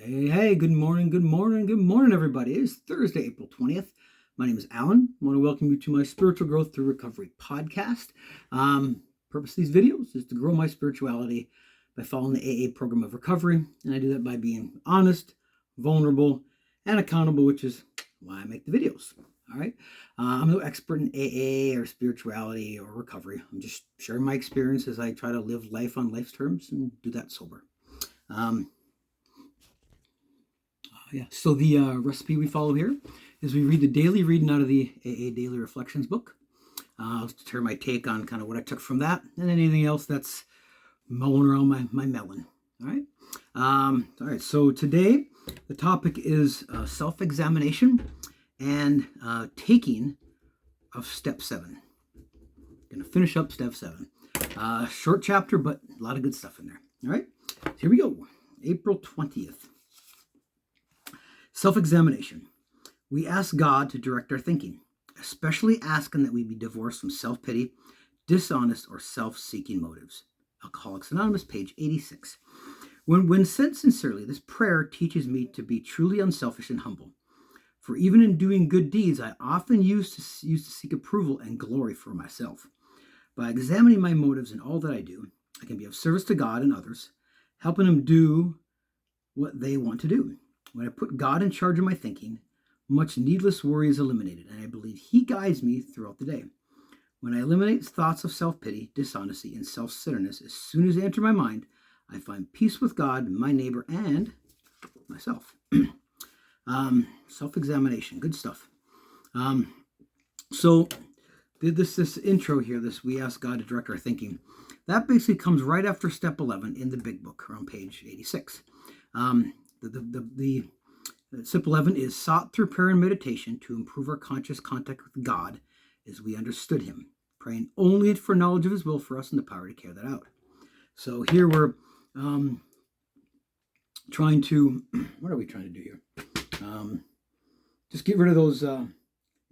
Hey, good morning, good morning, good morning, everybody. It is Thursday, April 20th. My name is Alan. I want to welcome you to my Spiritual Growth Through Recovery podcast. Purpose of these videos is to grow my spirituality by following the AA program of recovery, and I do that by being honest, vulnerable, and accountable, which is why I make the videos. All right. I'm no expert in AA or spirituality or recovery. I'm just sharing my experience as I try to live life on life's terms and do that sober. So the recipe we follow here is we read the daily reading out of the AA Daily Reflections book. I'll share my take on kind of what I took from that and anything else that's mulling around my melon. All right. All right. So today the topic is self-examination and taking of step 7. Going to finish up step 7. Short chapter, but a lot of good stuff in there. All right. So here we go. April 20th. Self-examination. We ask God to direct our thinking, especially asking that we be divorced from self-pity, dishonest, or self-seeking motives. Alcoholics Anonymous, page 86. When said sincerely, this prayer teaches me to be truly unselfish and humble. For even in doing good deeds, I often used to seek approval and glory for myself. By examining my motives in all that I do, I can be of service to God and others, helping them do what they want to do. When I put God in charge of my thinking, much needless worry is eliminated, and I believe He guides me throughout the day. When I eliminate thoughts of self-pity, dishonesty, and self-centeredness, as soon as they enter my mind, I find peace with God, my neighbor, and myself. Self-examination, good stuff. So this intro here, this we ask God to direct our thinking, that basically comes right after step 11 in the big book, around page 86. The step 11 is sought through prayer and meditation to improve our conscious contact with God as we understood Him, praying only for knowledge of His will for us and the power to carry that out. So here we're trying to, what are we trying to do here? Just get rid of those,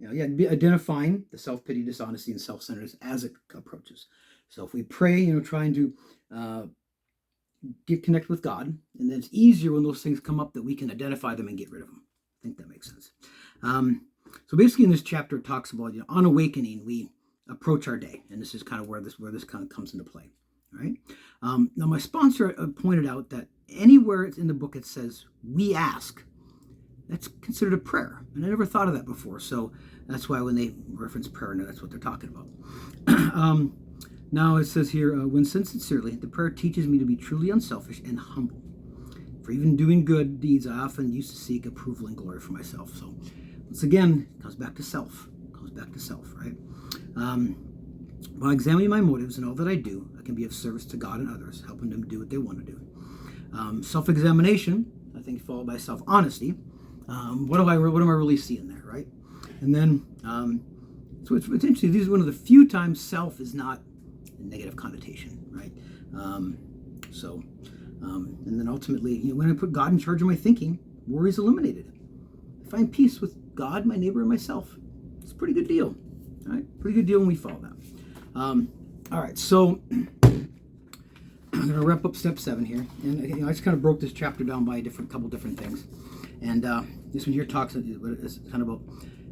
identifying the self-pity, dishonesty, and self-centeredness as it approaches. So if we pray, trying to get connected with God, and then it's easier when those things come up that we can identify them and get rid of them. I think that makes sense. So basically in this chapter it talks about, on awakening, we approach our day, and this is kind of where this kind of comes into play. All right. Now my sponsor pointed out that anywhere it's in the book it says we ask, that's considered a prayer, and I never thought of that before. So that's why when they reference prayer, that's what they're talking about. Now it says here, when said sincerely, the prayer teaches me to be truly unselfish and humble. For even doing good deeds, I often used to seek approval and glory for myself. So once again, it comes back to self. Right? By examining my motives and all that I do, I can be of service to God and others, helping them do what they want to do. Self-examination, I think, followed by self-honesty. What am I really seeing there, right? And then, so it's interesting. This is one of the few times self is not a negative connotation, right? And then ultimately, when I put God in charge of my thinking, worry is eliminated. I find peace with God, my neighbor, and myself. It's a pretty good deal, all right? Pretty good deal when we follow that. All right, so I'm going to wrap up step 7 here, and I just kind of broke this chapter down by a couple different things, and this one here talks it's kind of about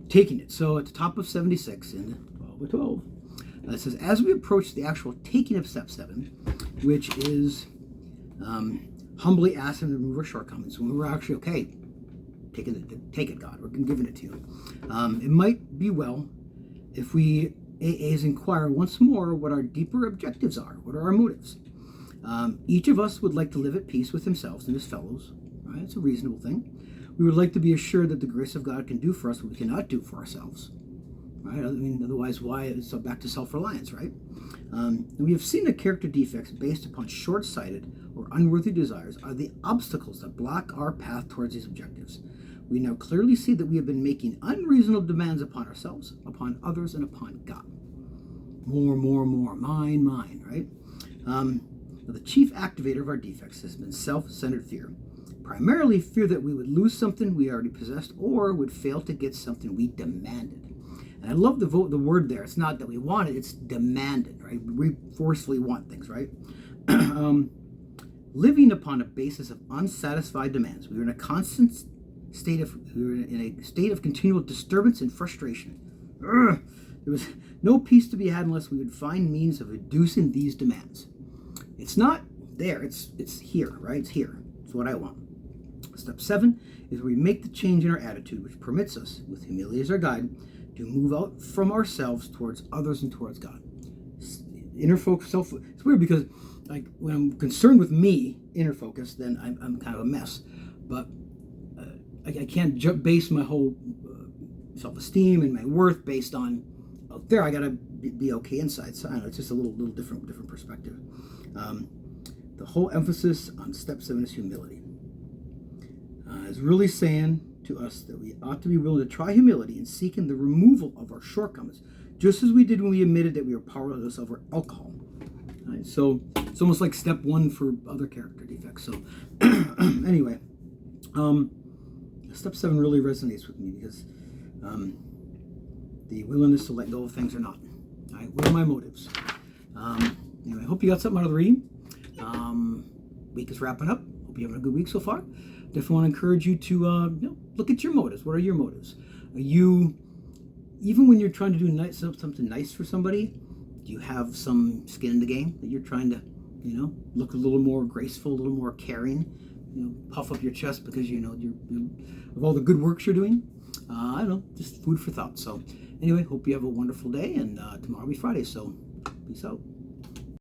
taking it. So at the top of 76 in 12 it says, as we approach the actual taking of step 7, which is humbly ask Him to remove our shortcomings, when we're actually okay, take it, God, we're giving it to you. It might be well if we AAs inquire once more what our deeper objectives are. What are our motives? Each of us would like to live at peace with himself and his fellows. Right? It's a reasonable thing. We would like to be assured that the grace of God can do for us what we cannot do for ourselves. Right? I mean, otherwise, why? It's back to self-reliance, right? And we have seen that character defects based upon short-sighted or unworthy desires are the obstacles that block our path towards these objectives. We now clearly see that we have been making unreasonable demands upon ourselves, upon others, and upon God. More, mine, right? The chief activator of our defects has been self-centered fear. Primarily fear that we would lose something we already possessed or would fail to get something we demanded. And I love the word there. It's not that we want it, it's demanded, right? We forcefully want things, right? living upon a basis of unsatisfied demands. We were in a constant state of continual disturbance and frustration. There was no peace to be had unless we would find means of reducing these demands. It's not there, it's here, right? It's here. It's what I want. Step 7 is we make the change in our attitude, which permits us, with humility as our guide, to move out from ourselves towards others and towards God. Inner focus, it's weird because like when I'm concerned with me, inner focus, then I'm kind of a mess. But I can't base my whole self-esteem and my worth based on out there. I gotta be okay inside. So I don't know, it's just a little different perspective. The whole emphasis on step 7 is humility. Is really saying to us that we ought to be willing to try humility and seeking the removal of our shortcomings, just as we did when we admitted that we were powerless over alcohol. Right? So it's almost like step 1 for other character defects. So anyway, step 7 really resonates with me because the willingness to let go of things or not. All right, what are my motives? Anyway, I hope you got something out of the reading. Week is wrapping up. Hope you're having a good week so far. Definitely want to encourage you to look at your motives. What are your motives? Are you, even when you're trying to do something nice for somebody, do you have some skin in the game that you're trying to, look a little more graceful, a little more caring, puff up your chest because you're of all the good works you're doing? I don't know, just food for thought. So anyway, hope you have a wonderful day, and tomorrow will be Friday, so peace out.